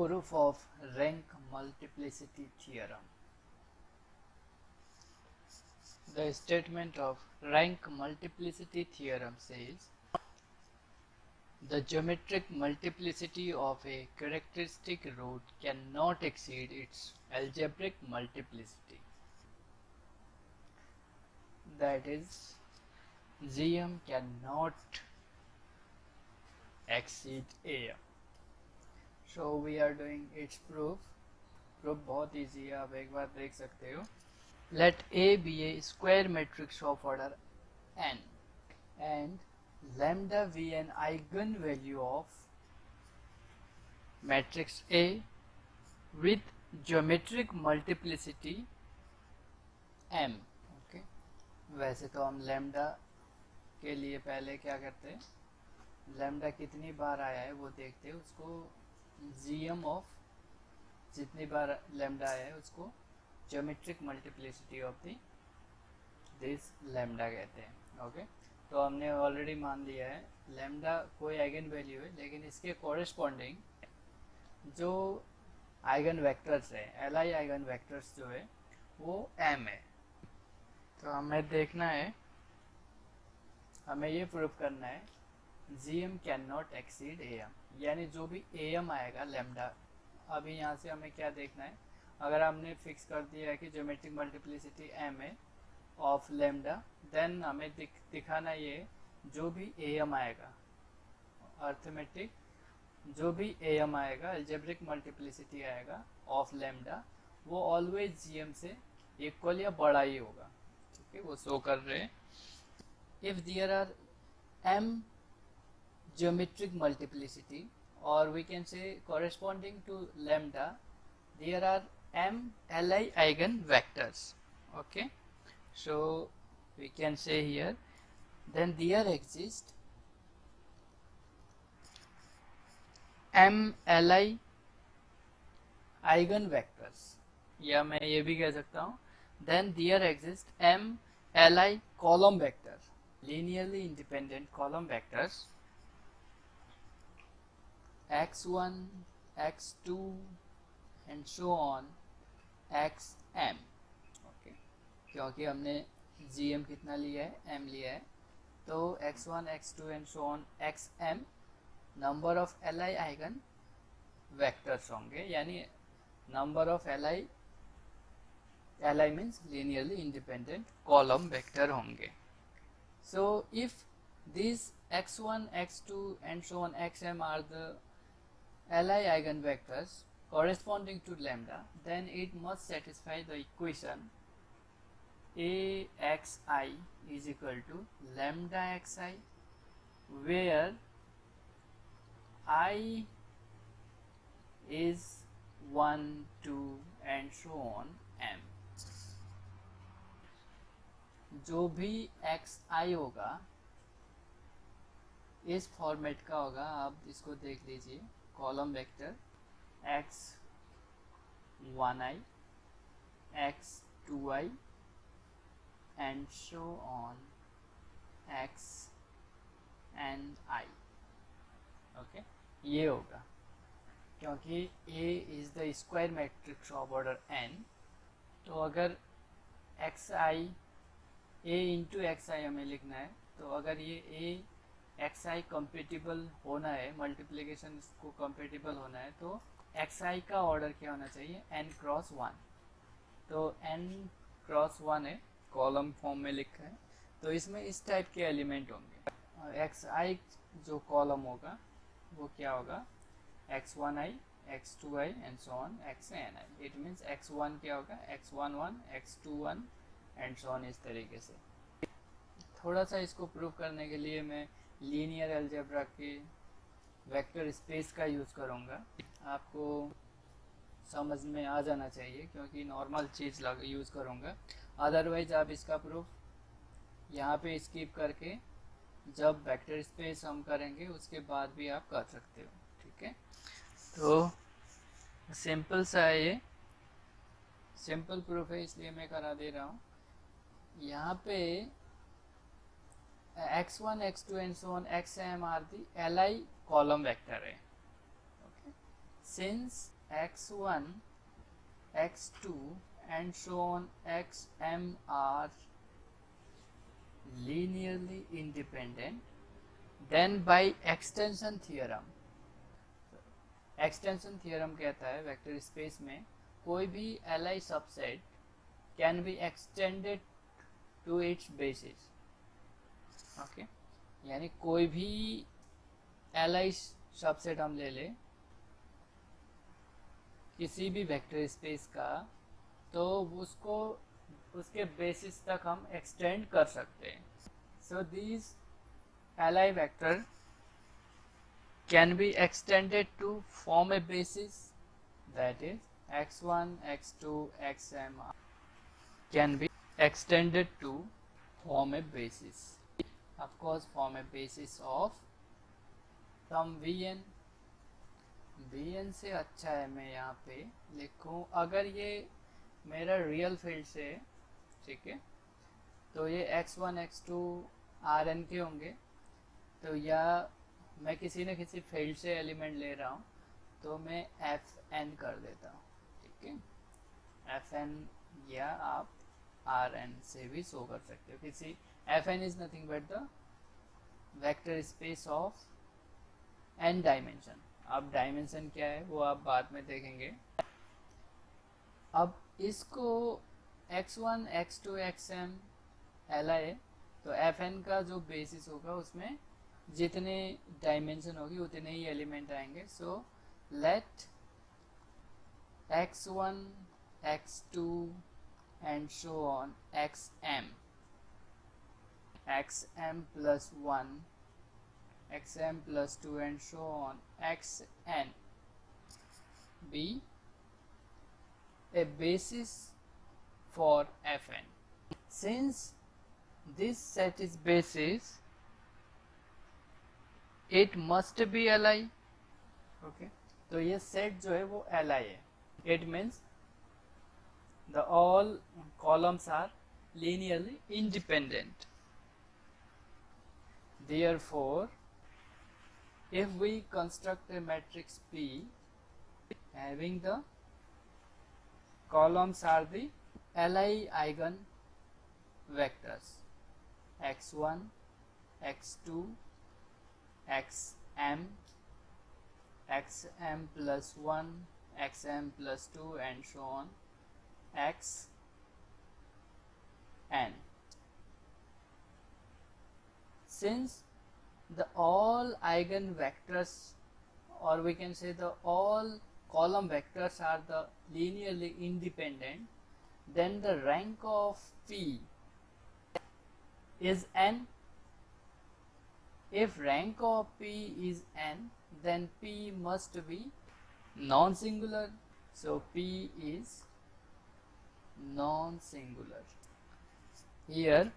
Proof of rank multiplicity theorem. The statement of rank multiplicity theorem says the geometric multiplicity of a characteristic root cannot exceed its algebraic multiplicity. That is, GM cannot exceed AM. So we are doing its proof. Proof बहुत easy है, आप एक बार देख सकते हो. Let A be a square matrix of order n and lambda be an eigenvalue of matrix A with geometric multiplicity m. Okay. वैसे तो हम लैम्डा के लिए पहले क्या करते हैं, लैम्डा कितनी बार आया है वो देखते हैं, उसको जीएम ऑफ जितनी बार लैम्डा आया है उसको geometric multiplicity of this lambda कहते हैं. ओके, तो हमने ऑलरेडी मान लिया है लैम्डा कोई आइगन वैल्यू है, लेकिन इसके कॉरेस्पॉन्डिंग जो आइगन वेक्टर्स है, एलआई आइगन वेक्टर्स जो है वो एम है. तो हमें देखना है, हमें ये प्रूफ करना है GM can not exceed AM, यानी जो भी AM आएगा लैम्डा. अभी यहाँ से हमें क्या देखना है, अगर हमने फिक्स कर दिया है कि ज्योमेट्रिक मल्टीप्लिसिटी M है ऑफ लैम्डा, देन हमें दिखाना ये जो भी AM आएगा अर्थमेटिक, जो भी AM आएगा अलजेब्रिक मल्टीप्लिसिटी आएगा ऑफ लैम्डा, वो ऑलवेज GM से इक्वल या बड़ा ही होगा. ठीक है, वो शो कर रहे हैं. If there are M geometric multiplicity, or we can say corresponding to lambda there are m Li eigen vectors. Okay, so we can say here then there exist m Li eigen vectors, या मैं ये भी कह सकता हूँ then there exist m Li column vector, linearly independent column vectors x1, x2 and so on xm. Okay, क्योंकि हमने gm कितना लिया है, m लिया है, तो x1, x2 and so on xm number of Li eigen vectors होंगे, यानी number of Li means linearly independent column vector होंगे. So if this x1, x2 and so on xm are the Li eigenvectors corresponding to lambda, then it must satisfy the equation Axi is equal to lambda xi, where I is 1, 2 and so on m. जो भी xi होगा इस format का होगा. आप इसको देख लीजिए, column vector x1i, x2i and so on x and i. Okay, ये होगा क्योंकि A is the square matrix of order n. तो अगर xi A इंटू xi हमें लिखना है, तो अगर ये A xi कंपेटिबल होना है, मल्टीप्लिकेशन को कंपेटिबल होना है, तो xi का ऑर्डर क्या होना चाहिए, n क्रॉस 1. तो n क्रॉस 1 है, कॉलम फॉर्म में लिखा है, तो इसमें इस टाइप के एलिमेंट होंगे. xi जो कॉलम होगा वो क्या होगा, x1i, x2i and so on xni. It means x1 क्या होगा, x11, x21 and so on. इस तरीके से थोड़ा सा इसको प्रूव करने के लिए मैं लीनियर अलजेब्रा के वेक्टर स्पेस का यूज़ करूँगा. आपको समझ में आ जाना चाहिए क्योंकि नॉर्मल चीज़ यूज़ करूँगा. अदरवाइज आप इसका प्रूफ यहाँ पे स्किप करके जब वेक्टर स्पेस हम करेंगे उसके बाद भी आप कर सकते हो. ठीक है, तो सिंपल सा है, ये सिंपल प्रूफ है इसलिए मैं करा दे रहा हूँ. यहाँ पे x1, x2 and so on xm are the Li column vector है. Okay? since x1 x2 and so on xm are linearly independent, then by extension theorem, extension theorem कहता है वेक्टर स्पेस में कोई भी L subset can be extended to its basis. Okay, यानी कोई भी L subset हम ले ले किसी भी वेक्टर स्पेस का, तो उसको उसके बेसिस तक हम एक्सटेंड कर सकते हैं। So these L vector can be extended to form a basis, that is x1 x2 xm can be extended to form a basis, of course form a basis of some vn। vn से अच्छा है मैं यहाँ पे लिखूँ, अगर ये मेरा रियल फील्ड से, ठीक है, तो ये x1 x2 rn के होंगे, तो या मैं किसी न किसी फील्ड से एलिमेंट ले रहा हूँ तो मैं एफ एन कर देता हूँ, ठीक है, एफ एन, या आप आर एन से भी शो कर सकते हो। किसी F N is nothing but the vector space of N dimension. अब डायमेंशन क्या है वो आप बाद में देखेंगे। अब इसको x1 x2 xm li, तो एफ एन का जो बेसिस होगा उसमें जितने डायमेंशन होगी उतने ही एलिमेंट आएंगे। So let x1 x2 and show on xm plus 1 xm plus 2 and so on xn be a basis for fn। Since this set is basis, it must be L I. Okay, तो ये set जो है वो L I है। It means the all columns are linearly independent. Therefore, if we construct a matrix P having the columns are the Li eigen vectors x1 x2 xm xm plus 1 xm plus 2 and so on xn, since the all eigen vectors, or we can say the all column vectors are the linearly independent, then the rank of P is n. If rank of P is n, then P must be non-singular. So P is non-singular. Here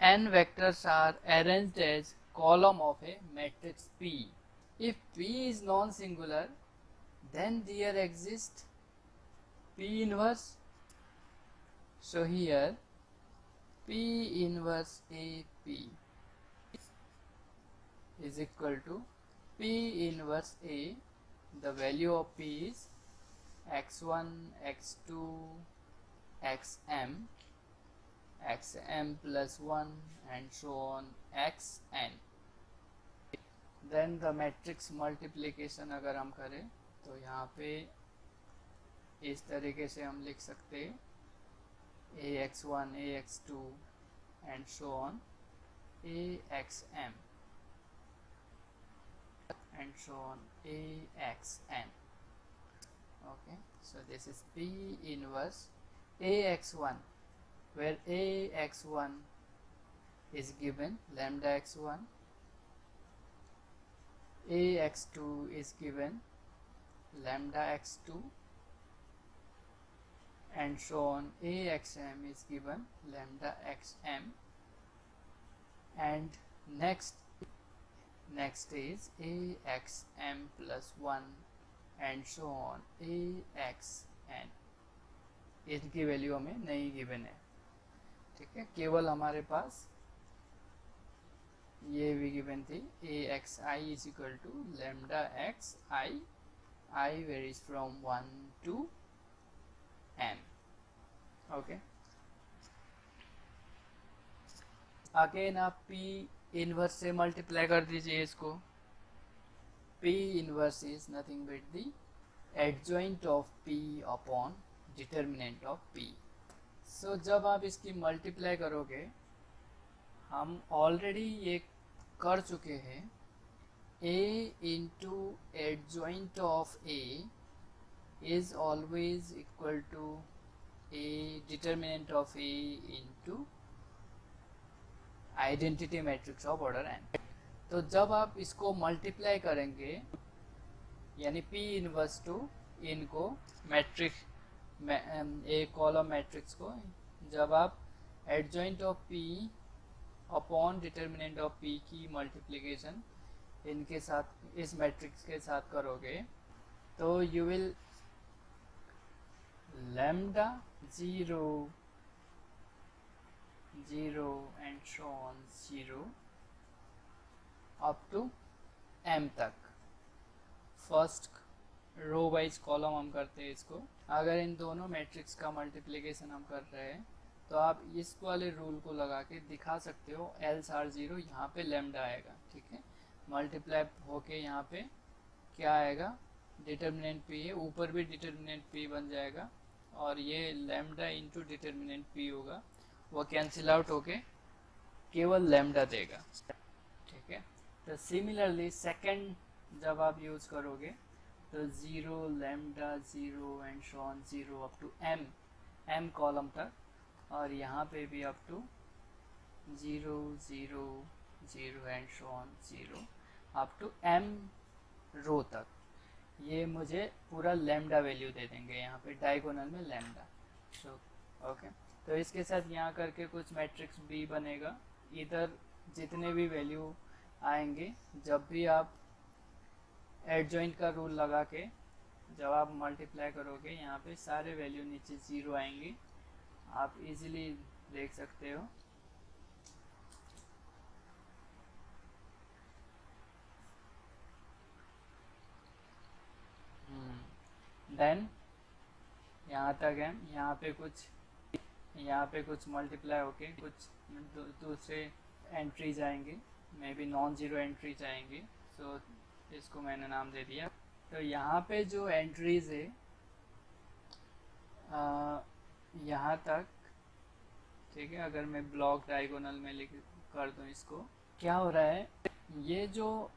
n vectors are arranged as column of a matrix P. If P is non-singular, then there exists P inverse. So here P inverse AP is equal to P inverse A. The value of P is x1 x2 xm xm plus 1 and so on xn। then the matrix multiplication अगर हम करें तो यहाँ पे इस तरीके से हम लिख सकते हैं ax1 ax2 and so on axm and so on axn। okay, so this is P inverse ax1, where ax1 is given lambda x1, ax2 is given lambda x2 and so on axm is given lambda xm, and next is axm plus 1 and so on axn। इनकी value हमें नहीं given है, ठीक है, केवल हमारे पास ये भी गिवन थी axi is equal to lambda xi I varies from 1 to m. Okay, again आप p इनवर्स से मल्टीप्लाई कर दीजिए इसको. p inverse is nothing but the adjoint of p upon determinant of p. सो जब आप इसकी मल्टीप्लाई करोगे, हम ऑलरेडी ये कर चुके हैं, a into adjoint of a is always equal to a determinant of a into identity matrix of order n. तो जब आप इसको मल्टीप्लाई करेंगे, यानी p इनवर्स टू इनको मैट्रिक्स एक कॉलम मैट्रिक्स को, जब आप adjoint of p upon determinant of p की मल्टीप्लिकेशन इनके साथ, इस मैट्रिक्स के साथ करोगे, तो you will lambda 0 0 and so on 0 up to m तक. फर्स्ट रो वाइज कॉलम हम करते हैं इसको. अगर इन दोनों मैट्रिक्स का मल्टीप्लिकेशन हम कर रहे हैं, तो आप इस वाले रूल को लगा के दिखा सकते हो एल्स आर 0, यहाँ पे लैम्डा आएगा. ठीक है, मल्टीप्लाई होके यहाँ पे क्या आएगा, डिटर्मिनेंट p है, ऊपर भी डिटर्मिनेंट p बन जाएगा, और ये लैम्डा इंटू डिटर्मिनेंट p होगा, वो कैंसिल आउट होके केवल लैम्डा देगा. ठीक है, तो सिमिलरली सेकंड जब आप यूज़ करोगे, तो 0 lambda 0 and so on 0 up to m column तक, और यहाँ पे भी up to 0 0 0 and so on 0 up to m row तक. ये मुझे पूरा लैम्डा वैल्यू दे देंगे यहाँ पे डायगोनल में लैम्डा. सो ओके, तो इसके साथ यहाँ करके कुछ मैट्रिक्स b बनेगा. इधर जितने भी वैल्यू आएंगे, जब भी आप एडजॉइंट का रूल लगा के जब आप मल्टीप्लाई करोगे, यहाँ पे सारे वैल्यू नीचे 0 आएंगे. आप इजीली देख सकते हो. देन यहाँ तक है, यहाँ पे कुछ मल्टीप्लाई होके कुछ दूसरे एंट्रीज आएंगे, may be non zero entries आएंगे. सो इसको मैंने नाम दे दिया. तो यहाँ पे जो एंट्रीज है यहाँ तक, ठीक है, अगर मैं ब्लॉक डायगोनल में लिख कर दूँ इसको, क्या हो रहा है, ये जो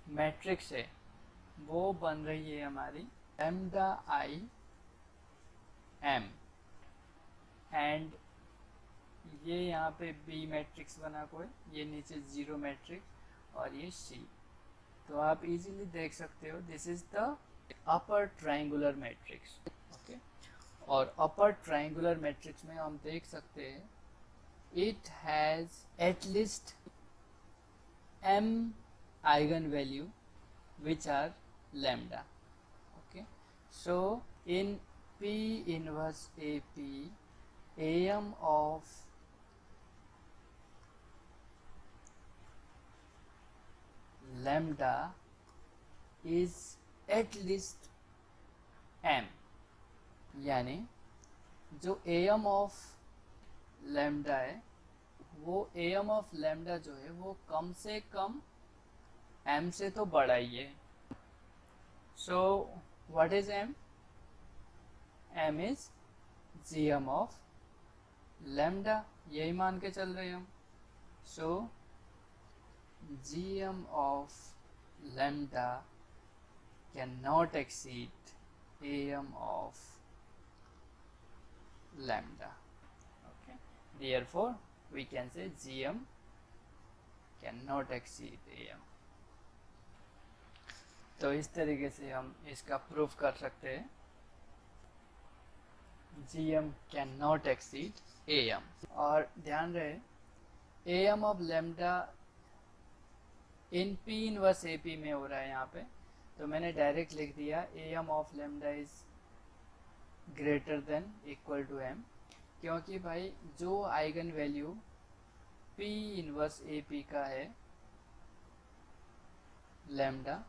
मैट्रिक्स है वो बन रही है हमारी लैम्डा आई एम, एंड ये यहाँ पे बी मैट्रिक्स बना कोई, ये नीचे 0 मैट्रिक्स और ये सी. तो आप इजीली देख सकते हो this is the upper triangular matrix. Okay, और अपर ट्रायंगुलर मैट्रिक्स में हम देख सकते हैं it has at least m eigen value which are lambda. Okay, so in P inverse AP, am of lambda is at least m, यानी जो am of lambda है, वो am of lambda जो है वो कम से कम m से तो बड़ा ही है. So what is m? m is gm of lambda, यही मान के चल रहे हैं हम. सो gm of lambda can not exceed am of lambda. Okay, therefore we can say gm cannot exceed am. तो इस तरीके से हम इसका प्रूफ कर सकते हैं gm can not exceed am. और ध्यान रहे am of lambda in p inverse ap में हो रहा है यहाँ पे, तो मैंने डायरेक्ट लिख दिया am of lambda is greater than equal to m, क्योंकि भाई जो eigen value p inverse ap का है लैम्डा,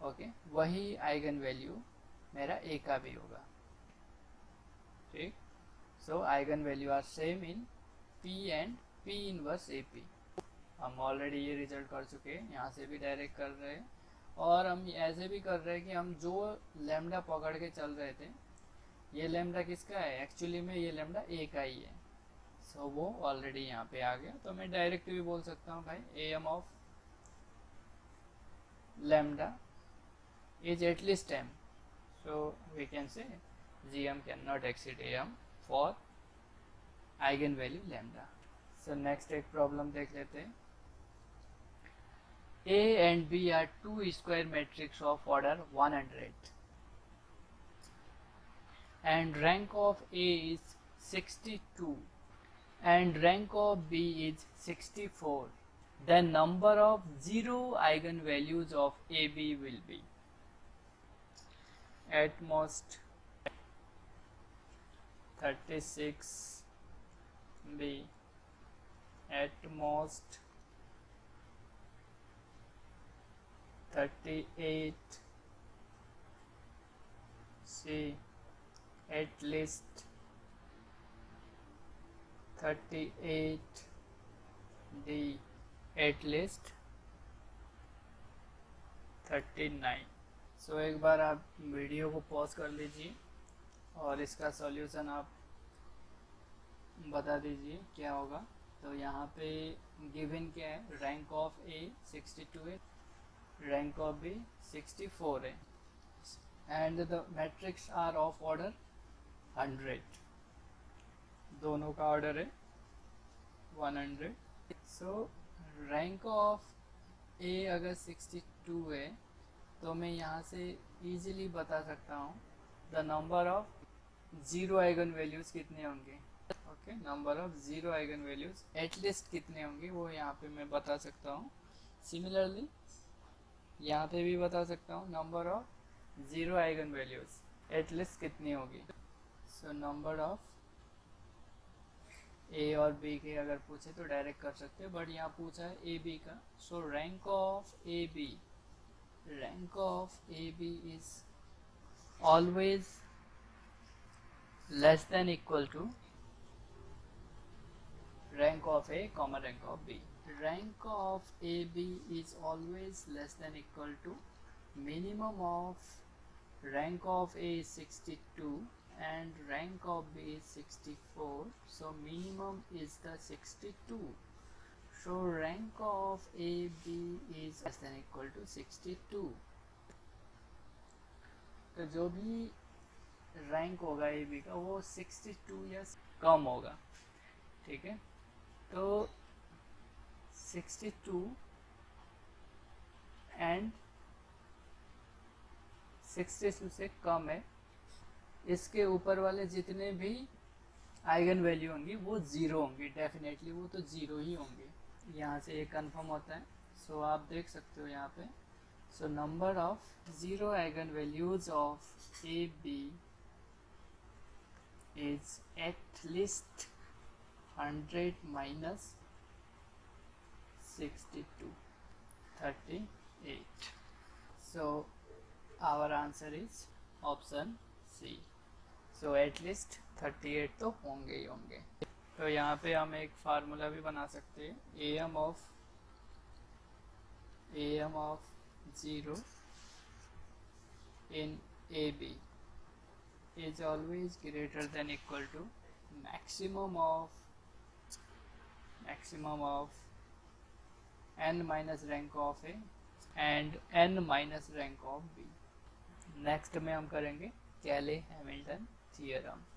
ओके, वही आइगन वैल्यू मेरा ए का भी होगा, ठीक। So eigen value are same in P and P inverse A P. हम ऑलरेडी ये रिजल्ट कर चुके हैं, यहाँ से भी डायरेक्ट कर रहे हैं, और हम ऐसे भी कर रहे हैं कि हम जो लैम्डा पकड़ के चल रहे थे, ये लैम्डा किसका है, एक्चुअली में ये लैम्डा ए का ही है। सो वो ऑलरेडी यहाँ पे आ गया, तो मैं डायरेक्ट भी बोल सकता हूँ भाई A M of lambda is at least m, so we can say gm cannot exceed am for eigenvalue lambda. So next एक प्रॉब्लम देख लेते हैं। A and B are two square matrix of order 100 and rank of A is 62 and rank of B is 64. The number of zero eigenvalues of AB will be at most 36, B at most 38, C at least 38, D at least 39। सो एक बार आप video को pause कर लीजिए और इसका solution आप बता दीजिए क्या होगा। तो यहाँ पे गिवन क्या है, रैंक ऑफ ए 62 है, रैंक ऑफ बी 64 है, and the matrix are of order 100, दोनों का ऑर्डर है 100। सो रैंक ऑफ ए अगर 62 है तो मैं यहाँ से इजीली बता सकता हूँ the number of zero eigen values कितने होंगे, okay, number of zero eigen values at least कितने होंगे वो यहाँ पे मैं बता सकता हूँ। सिमिलरली यहाँ पे भी बता सकता हूँ number of zero eigen values at least कितनी होगी। सो नंबर ऑफ ए और बी के अगर पूछे तो डायरेक्ट कर सकते हैं, बट यहाँ पूछा है ए बी का। So rank of A B, rank of AB is always less than equal to rank of A comma rank of B. Rank of AB is always less than equal to minimum of rank of A is 62 and rank of B is 64. So minimum is the 62. So rank of AB is less than equal to 62. तो जो भी rank होगा AB का वो 62 या कम होगा, ठीक है। तो 62 एंड 62 से कम है, इसके ऊपर वाले जितने भी आइगन वैल्यू होंगी वो जीरो होंगी, डेफिनेटली वो तो जीरो ही होंगे। यहाँ से ये कंफर्म होता है। सो आप देख सकते हो यहाँ पे, so number of zero eigen values of A B is at least 100 minus 62, 38. So our answer is option C. So at least 38 तो होंगे ही होंगे। तो यहाँ पे हम एक फार्मूला भी बना सकते हैं, am of 0 in AB is always greater than equal to maximum of n minus rank of A and n minus rank of B। Next में हम करेंगे कैले हैमिल्टन थियरम।